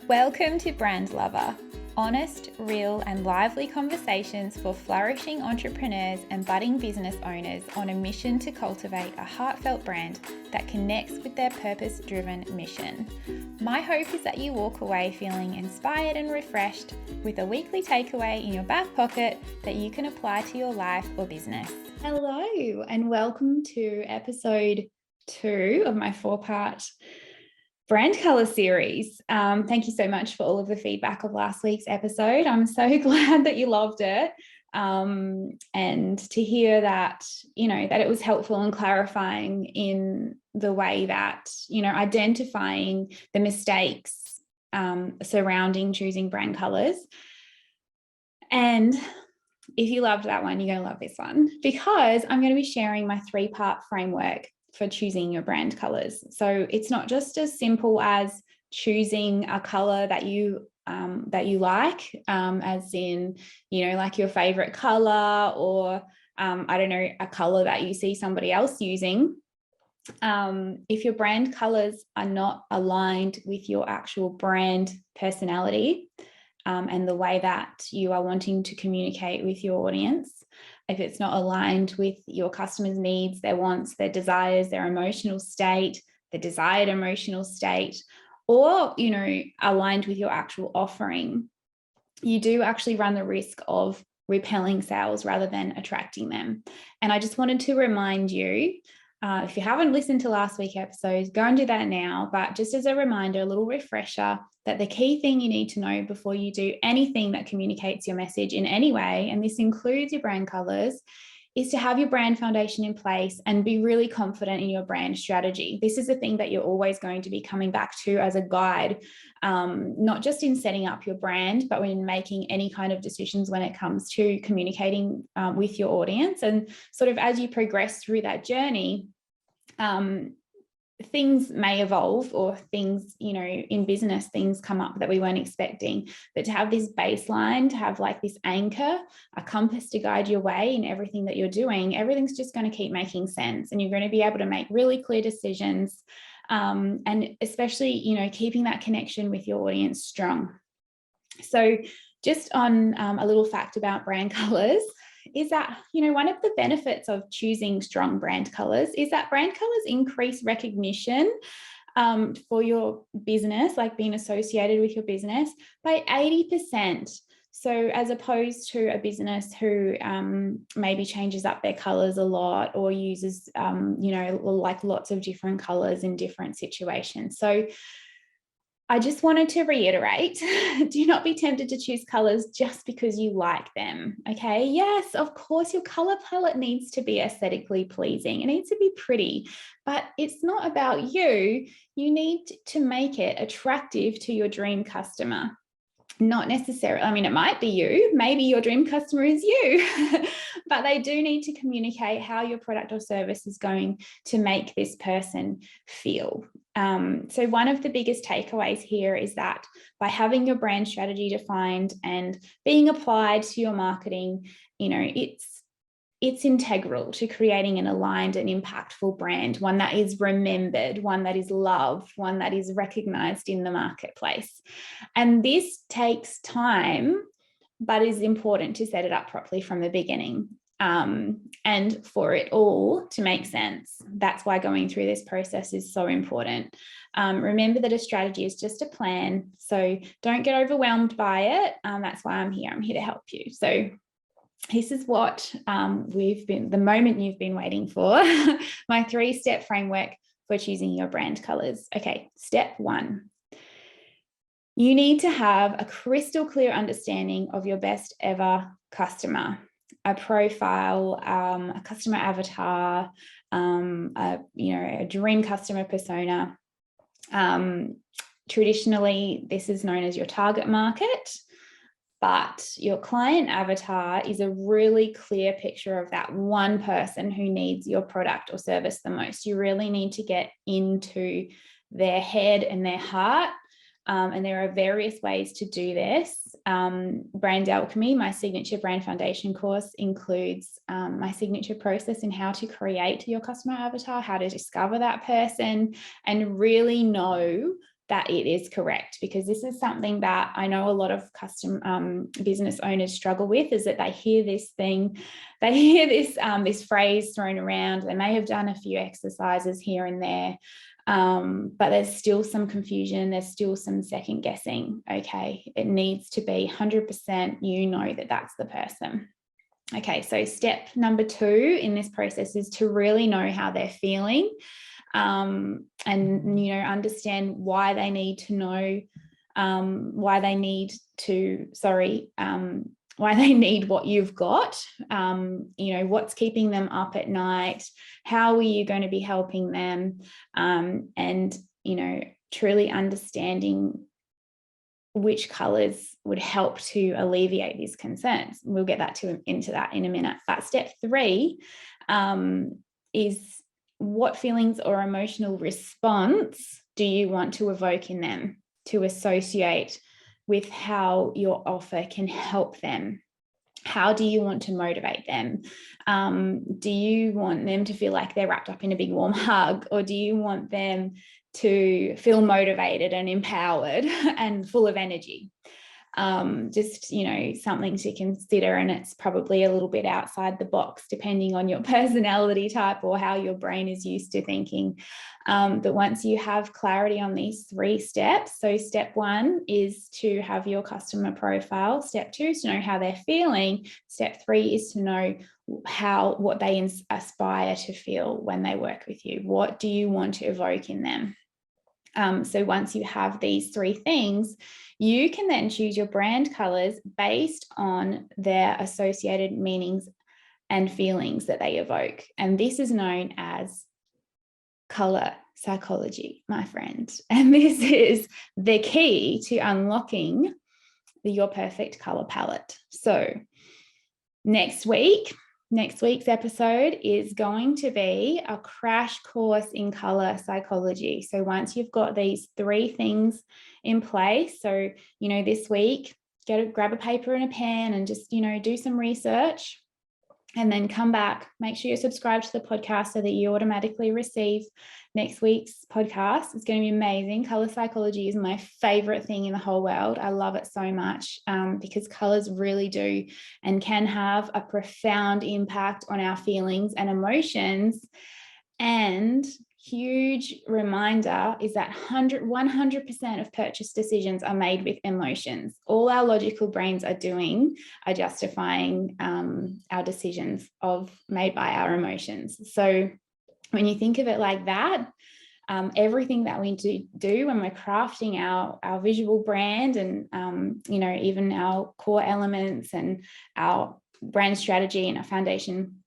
Welcome to Brand Lover, honest, real, and lively conversations for flourishing entrepreneurs and budding business owners on a mission to cultivate a heartfelt brand that connects with their purpose-driven mission. My hope is that you walk away feeling inspired and refreshed with a weekly takeaway in your back pocket that you can apply to your life or business. Hello, and welcome to episode 2 of my 4-part brand color series. Thank you so much for all of the feedback of last week's episode. I'm so glad that you loved it. And to hear that, that it was helpful and clarifying in the way that, identifying the mistakes surrounding choosing brand colors. And if you loved that one, you're going to love this one, because I'm going to be sharing my 3-part framework for choosing your brand colors. So it's not just as simple as choosing a color that you like, as in, like your favorite color, or a color that you see somebody else using. If your brand colors are not aligned with your actual brand personality and the way that you are wanting to communicate with your audience, if it's not aligned with your customers' needs, their wants, their desires, their emotional state, the desired emotional state, or, aligned with your actual offering, you do actually run the risk of repelling sales rather than attracting them. And I just wanted to remind you, if you haven't listened to last week's episodes, go and do that now. But just as a reminder, a little refresher, that the key thing you need to know before you do anything that communicates your message in any way, and this includes your brand colors, is to have your brand foundation in place and be really confident in your brand strategy. This is the thing that you're always going to be coming back to as a guide, not just in setting up your brand, but when making any kind of decisions when it comes to communicating with your audience. And sort of as you progress through that journey, things may evolve, or things, in business, things come up that we weren't expecting. But to have this baseline, to have like this anchor, a compass to guide your way in everything that you're doing, everything's just going to keep making sense, and you're going to be able to make really clear decisions. And especially, keeping that connection with your audience strong. So just on a little fact about brand colors, is that, one of the benefits of choosing strong brand colors is that brand colors increase recognition for your business, like being associated with your business, by 80%. So as opposed to a business who maybe changes up their colors a lot, or uses, like lots of different colors in different situations. So I just wanted to reiterate, do not be tempted to choose colors just because you like them, okay? Yes, of course, your color palette needs to be aesthetically pleasing. It needs to be pretty, but it's not about you. You need to make it attractive to your dream customer. Not necessarily, it might be you, maybe your dream customer is you, but they do need to communicate how your product or service is going to make this person feel. So one of the biggest takeaways here is that by having your brand strategy defined and being applied to your marketing, it's integral to creating an aligned and impactful brand, one that is remembered, one that is loved, one that is recognized in the marketplace. And this takes time, but is important to set it up properly from the beginning, and for it all to make sense. That's why going through this process is so important. Remember that a strategy is just a plan, so don't get overwhelmed by it. That's why I'm here. I'm here to help you. So this is what the moment you've been waiting for, my 3-step framework for choosing your brand colors. Okay, step 1. You need to have a crystal clear understanding of your best ever customer, a profile, a customer avatar, a dream customer persona. Traditionally, this is known as your target market. But your client avatar is a really clear picture of that one person who needs your product or service the most. You really need to get into their head and their heart. And there are various ways to do this. Brand Alchemy, my signature brand foundation course, includes my signature process in how to create your customer avatar, how to discover that person, and really know that it is correct, because this is something that I know a lot of custom business owners struggle with, is that they hear this thing, they hear this phrase thrown around. They may have done a few exercises here and there, but there's still some confusion. There's still some second guessing. Okay, it needs to be 100%. You know that that's the person. Okay, so step number 2 in this process is to really know how they're feeling. And understand why they need to know, why they need what you've got, what's keeping them up at night, how are you going to be helping them, and truly understanding which colors would help to alleviate these concerns. We'll get into that in a minute. But step 3 is, what feelings or emotional response do you want to evoke in them to associate with how your offer can help them? How do you want to motivate them? Do you want them to feel like they're wrapped up in a big warm hug, or do you want them to feel motivated and empowered and full of energy? Just something to consider, and it's probably a little bit outside the box depending on your personality type or how your brain is used to thinking. But once you have clarity on these 3 steps, so step 1 is to have your customer profile, step 2 is to know how they're feeling, step 3 is to know what they aspire to feel when they work with you. What do you want to evoke in them? So once you have these 3 things, you can then choose your brand colors based on their associated meanings and feelings that they evoke. And this is known as color psychology, my friend. And this is the key to unlocking your perfect color palette. So next week's episode is going to be a crash course in color psychology. So once you've got these 3 things in place, so, this week, grab a paper and a pen and just, do some research, and then come back. Make sure you're subscribed to the podcast so that you automatically receive next week's podcast. It's going to be amazing. Color psychology is my favorite thing in the whole world. I love it so much because colors really do and can have a profound impact on our feelings and emotions. And huge reminder is that 100% of purchase decisions are made with emotions. All our logical brains are doing are justifying our decisions made by our emotions. So when you think of it like that, everything that we do when we're crafting our visual brand and even our core elements and our brand strategy and our foundation,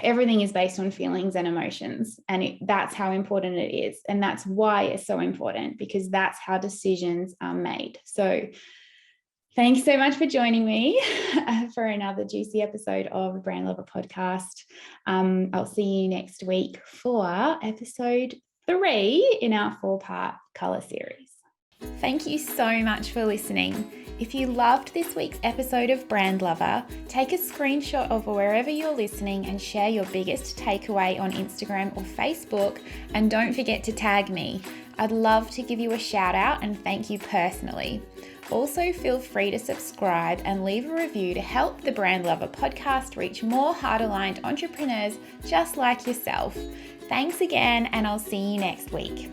everything is based on feelings and emotions. And that's how important it is. And that's why it's so important, because that's how decisions are made. So thanks so much for joining me for another juicy episode of the Brand Lover Podcast. I'll see you next week for episode 3 in our 4-part color series. Thank you so much for listening. If you loved this week's episode of Brand Lover, take a screenshot of wherever you're listening and share your biggest takeaway on Instagram or Facebook, and don't forget to tag me. I'd love to give you a shout out and thank you personally. Also, feel free to subscribe and leave a review to help the Brand Lover podcast reach more heart-aligned entrepreneurs just like yourself. Thanks again, and I'll see you next week.